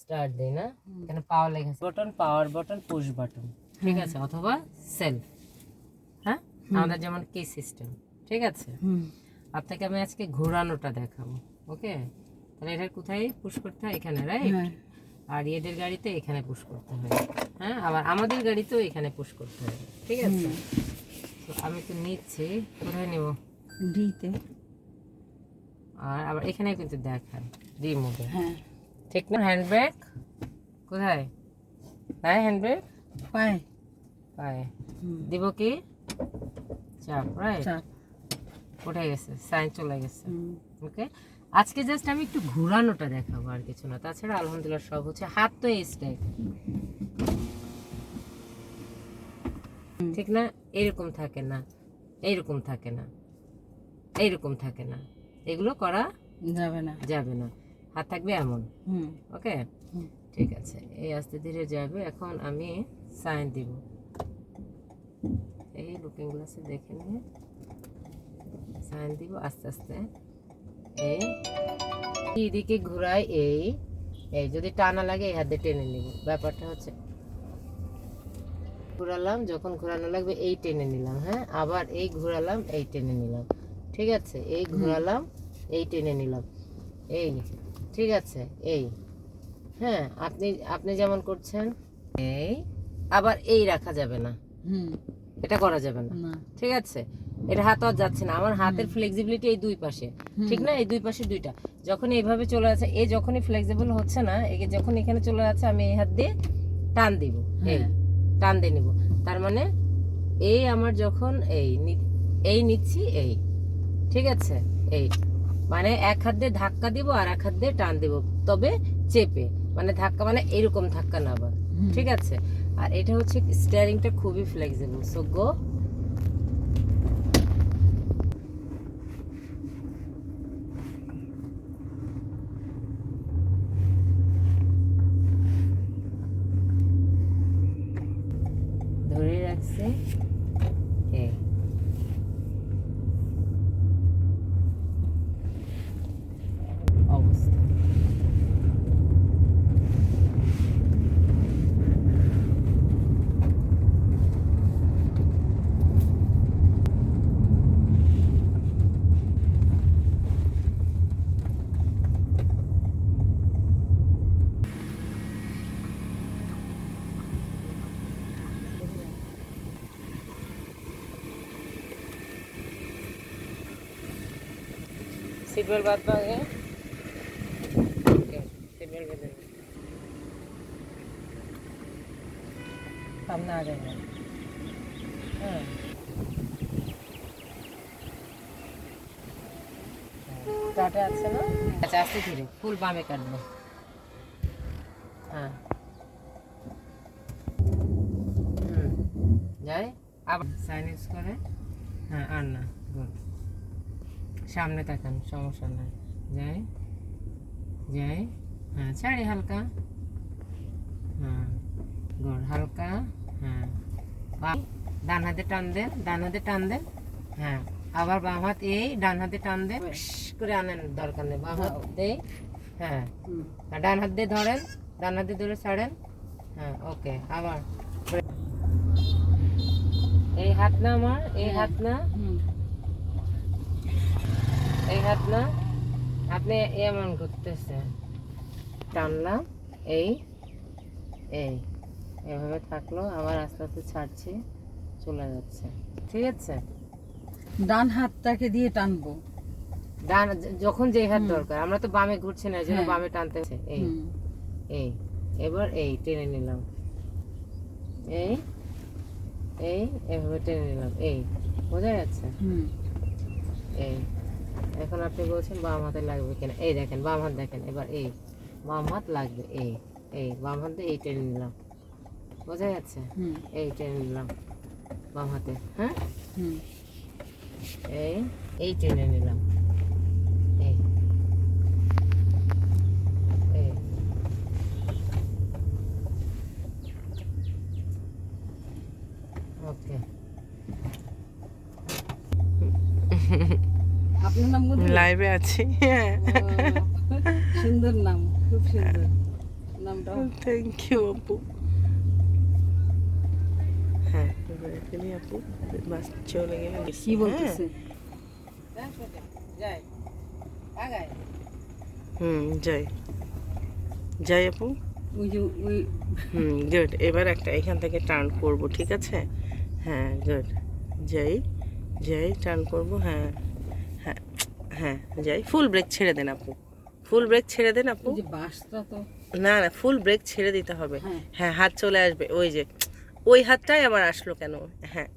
Start দেই না, এখানে পাওয়ার লেখা আছে, button, power button, push button, ঠিক আছে, অথবা সেলফ। হ্যাঁ, আমাদের যেমন কি সিস্টেম, ঠিক আছে। আপনাকে আমি আজকে ঘোরানোটা দেখাবো, ওকে। তাহলে এটা কোথায় পুশ করতে হয়? এখানে, রাইট। আর এদের গাড়িতে এখানে পুশ করতে হয়, হ্যাঁ, আবার আমাদের গাড়িতেও এখানে পুশ করতে হয়, ঠিক আছে। তো আমি তো নিচ্ছি, কোথায় নেব? ডিতে। আর আবার এখানে কিন্তু দেখায় রিমোটে, হ্যাঁ, ঠিক না? হ্যান্ড ব্রেক কোথায়? হ্যাঁ, হ্যান্ড ব্রেক পায়ে পায়ে দিব কি? চাপ, রাইট, উঠে গেছে, সাইন চলে গেছে, ওকে। আজকে জাস্ট আমি একটু ঘোরানোটা দেখাবো, আর কিছু না। তাছাড়া আলহামদুলিল্লাহ সব হচ্ছে। হাত তো এই স্টাইল, ঠিক না? এরকম থাকে না, এইরকম থাকে না, এইরকম থাকে না, এগুলো করা যাবে না, যাবে না। হাত থাকবে এমন, ওকে, ঠিক আছে। এই আস্তে ধীরে যাবে। এখন আমি সাইন দিব, এই লুকিং গ্লাসে দেখে নিয়ে সাইন দিব আস্তে আস্তে। এই এইদিকে ঘুরাই, এই এই যদি টানা লাগে এই হাত দিয়ে টেনে নিব। ব্যাপারটা হচ্ছে ঘুরালাম, যখন ঘোরানো লাগবে এই টেনে নিলাম, হ্যাঁ, আবার এই ঘোরালাম, এই টেনে নিলাম, ঠিক আছে। এই ঘোরালাম, এই টেনে নিলাম, এই, ঠিক আছে। এই, হ্যাঁ, আপনি আপনি যেমন করছেন, এই আবার এই রাখা যাবে না, এটা করা যাবে না, ঠিক আছে। এটা হাত আর যাচ্ছে না। আমার হাতের ফ্লেক্সিবিলিটি এই দুই পাশে, ঠিক না? এই দুই পাশে দুইটা। যখন এইভাবে চলে আছে, এই যখনই ফ্লেক্সিবল হচ্ছে না, এই যখন এখানে চলে যাচ্ছে, আমি এই হাত দিয়ে টান দিব, এই টান দিয়ে নিব। তার মানে এই আমার যখন এই নিচ্ছি, এই, ঠিক আছে। এই মানে এক হাত দিয়ে ধাক্কা দিব আর এক হাত দিয়ে টান দিব, তবে চেপে, মানে ধাক্কা মানে এরকম ধাক্কা না আবার, ঠিক আছে। আর এটা হচ্ছে স্টিয়ারিংটা খুবই ফ্লেক্সিবল, সো গো। ধরে রাখছে, এই অবস্থা। सीट बेल्ट बात पाएंगे, सीट बेल्ट बदल सामने आ जाएगा, हाँ, स्टार्टे আছে না? আচ্ছা, আস্তে ধীরে ফুল বামে কাটবো, হ্যাঁ, যাই আবার সাইন ইউজ করে, হ্যাঁ, আর না, গুড। সামনে তাকান, সমস্যা নাই, যাই যাই, হ্যাঁ, ছাড়ি হালকা, হ্যাঁ, গুড, হালকা, হ্যাঁ। ডান হাতে টান দেন, ডান হাতে টান দেন, হ্যাঁ, আবার বাম হাত, এই ডান হাতে টান দেন, করে আনেন, দরকার নেই, বাম হাত দেই, হ্যাঁ, ডান হাত দিয়ে ধরেন, ডান হাত দিয়ে ধরে ছাড়েন, হ্যাঁ, ওকে। আবার এই হাত না আমার, এই হাত না, এই হাত না, আপনি এমন করতেছে, টানলাম, এই এই এভাবে থাকলো, আবার আস্তে আস্তে ছাড়ছি, চলে যাচ্ছে, ঠিক আছে। ডান হাতটাকে দিয়ে টানবো, ডান যখন যে হাত দরকার, আমরা তো বামে ঘুরছি না, এই জন্য বামে টানতেছে, এই এই এবার এই টেনে নিলাম, এই এই এভাবে টেনে নিলাম, এই বোঝা যাচ্ছে, এই। এখন আপনি বলছেন বাম হাতে লাগবে কিনা, এই দেখেন বাম হাত দেখেন, এবার এই বাম হাত লাগবে, এই এই বাম হাত দিয়ে এই টেনে নিলাম, বোঝা যাচ্ছে, এই টেনে নিলাম বাম হাতে, হ্যাঁ, এই এই টেনে নিলাম, এই এই ওকে। আপনার নাম লাইভে আছি, সুন্দর নাম, খুব সুন্দর নাম। দাও থ্যাংক ইউ আপু। হ্যাঁ এবার এখানে আপু বাস চলে গেলে কি বলতেছে যাই আগায় যাই যাই আপু। ওই যে ওই গুড। এবার একটা এখান থেকে টার্ন করব, ঠিক আছে? হ্যাঁ গুড। যাই যাই টার্ন করব। হ্যাঁ হ্যাঁ হ্যাঁ যাই। ফুল ব্রেক ছেড়ে দেন আপু, ফুল ব্রেক ছেড়ে দেন আপু। ওই যে বাসটা তো না না ফুল ব্রেক ছেড়ে দিতে হবে। হ্যাঁ। হ্যাঁ হাত চলে আসবে, ওই যে ওই হাতটাই আবার আসলো কেন? হ্যাঁ